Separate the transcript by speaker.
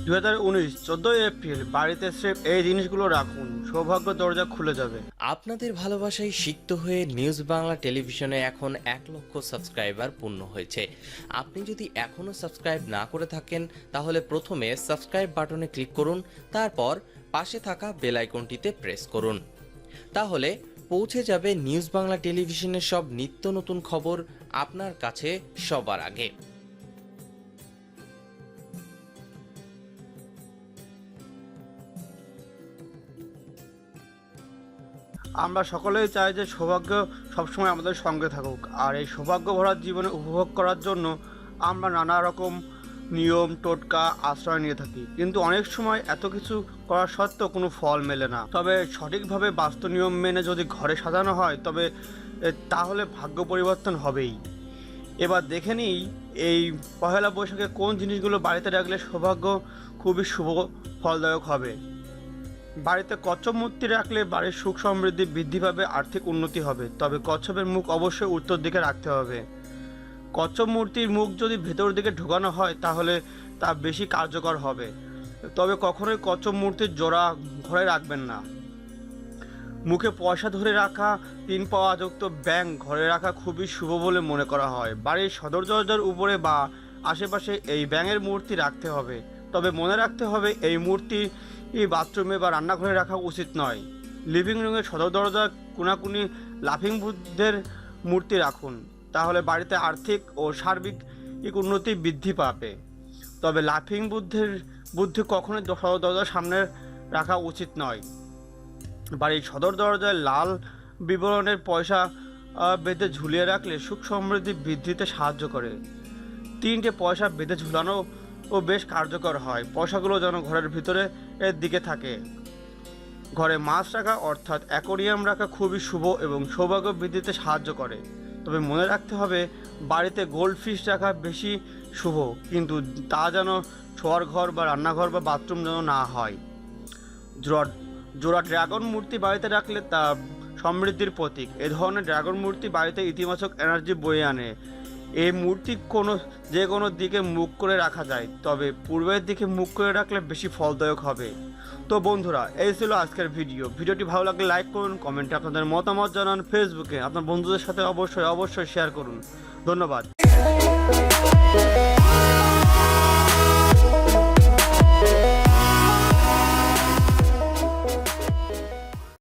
Speaker 1: 2019 14 April বাড়িতে স্রেফ এই জিনিসগুলো রাখুন, সৌভাগ্য দরজা খুলে যাবে।
Speaker 2: আপনাদের ভালোবাসায় সিক্ত হয়ে নিউজ বাংলা টেলিভিশনে এখন 1 লক্ষ সাবস্ক্রাইবার পূর্ণ হয়েছে। আপনি যদি এখনও সাবস্ক্রাইব না করে থাকেন তাহলে প্রথমে সাবস্ক্রাইব বাটনে ক্লিক করুন, তারপর পাশে থাকা বেল আইকনটিতে প্রেস করুন। তাহলে পৌঁছে যাবে নিউজ বাংলা টেলিভিশনের সব নিত্য নতুন খবর আপনার কাছে সবার আগে।
Speaker 1: আমরা সকলেই চাই যে সৌভাগ্য সবসময় আমাদের সঙ্গে থাকুক, আর এই সৌভাগ্য ভরা জীবনে উপভোগ করার জন্য আমরা নানা রকম নিয়ম টোটকা আশ্রয় নিয়ে থাকি, কিন্তু অনেক সময় এত কিছু করা সত্ত্বেও কোনো ফল মেলে না। তবে সঠিকভাবে বাস্তু নিয়ম মেনে যদি ঘরে সাজানো হয় তবে তাহলে ভাগ্য পরিবর্তন হবেই। এবার দেখে নিই এই পহেলা বৈশাখে কোন জিনিসগুলো বাড়িতে রাখলে সৌভাগ্য খুবই শুভ ফলদায়ক হবে। বাড়িতে কচ্ছপ মূর্তি রাখলে বাড়ির সুখ সমৃদ্ধি বৃদ্ধি পাবে, আর্থিক উন্নতি হবে। তবে কচ্ছপের মুখ অবশ্যই উত্তর দিকে রাখতে হবে। কচ্ছপ মূর্তির মুখ যদি ভেতর দিকে ঢোকানো হয় তাহলে তা বেশি কার্যকর হবে। তবে কখনোই কচ্ছপ মূর্তির জোড়া ঘরে রাখবেন না। মুখে পয়সা ধরে রাখা 3 পাওয়া যুক্ত ব্যাঙ ঘরে রাখা খুবই শুভ বলে মনে করা হয়। বাড়ির সদর দরজার উপরে বা আশেপাশে এই ব্যাঙের মূর্তি রাখতে হবে। তবে মনে রাখতে হবে এই মূর্তি বাথরুমে বা রান্নাঘরে রাখা উচিত নয়। লিভিং রুমের সদর দরজার কোনাকুনি লাফিং বুদ্ধের মূর্তি রাখুন, তাহলে বাড়িতে আর্থিক ও সার্বিক উন্নতি বৃদ্ধি পাবে। তবে লাফিং বুদ্ধি কখনোই সদর দরজার সামনে রাখা উচিত নয়। বাড়ির সদর দরজায় লাল বিবরণের পয়সা বেঁধে ঝুলিয়ে রাখলে সুখ সমৃদ্ধি বৃদ্ধিতে সাহায্য করে। 3টে পয়সা বেঁধে ঝুলানো ও বেশ কার্যকর হয়। পয়সাগুলো যেন ঘরের ভিতরে এর দিকে থাকে। ঘরে মাছ রাখা অর্থাৎ অ্যাকোরিয়াম রাখা খুবই শুভ এবং সৌভাগ্য বৃদ্ধিতে সাহায্য করে। তবে মনে রাখতে হবে বাড়িতে গোল্ড ফিশ রাখা বেশি শুভ, কিন্তু তা যেন শোয়ার ঘর বা রান্নাঘর বা বাথরুম যেন না হয়। জোড়া ড্রাগন মূর্তি বাড়িতে রাখলে তা সমৃদ্ধির প্রতীক। এ ধরনের ড্রাগন মূর্তি বাড়িতে ইতিবাচক এনার্জি বয়ে আনে। এই মূর্তি যে কোনো দিকে মুখ করে রাখা যায়, তবে পূর্বের দিকে মুখ করে রাখলে বেশি ফলদায়ক হবে। তো বন্ধুরা, এই ছিল আজকের ভিডিওটি ভালো লাগলে লাইক করুন, কমেন্টে আপনাদের মতামত জানান, ফেসবুকে আপনার বন্ধুদের সাথে অবশ্যই শেয়ার করুন। ধন্যবাদ।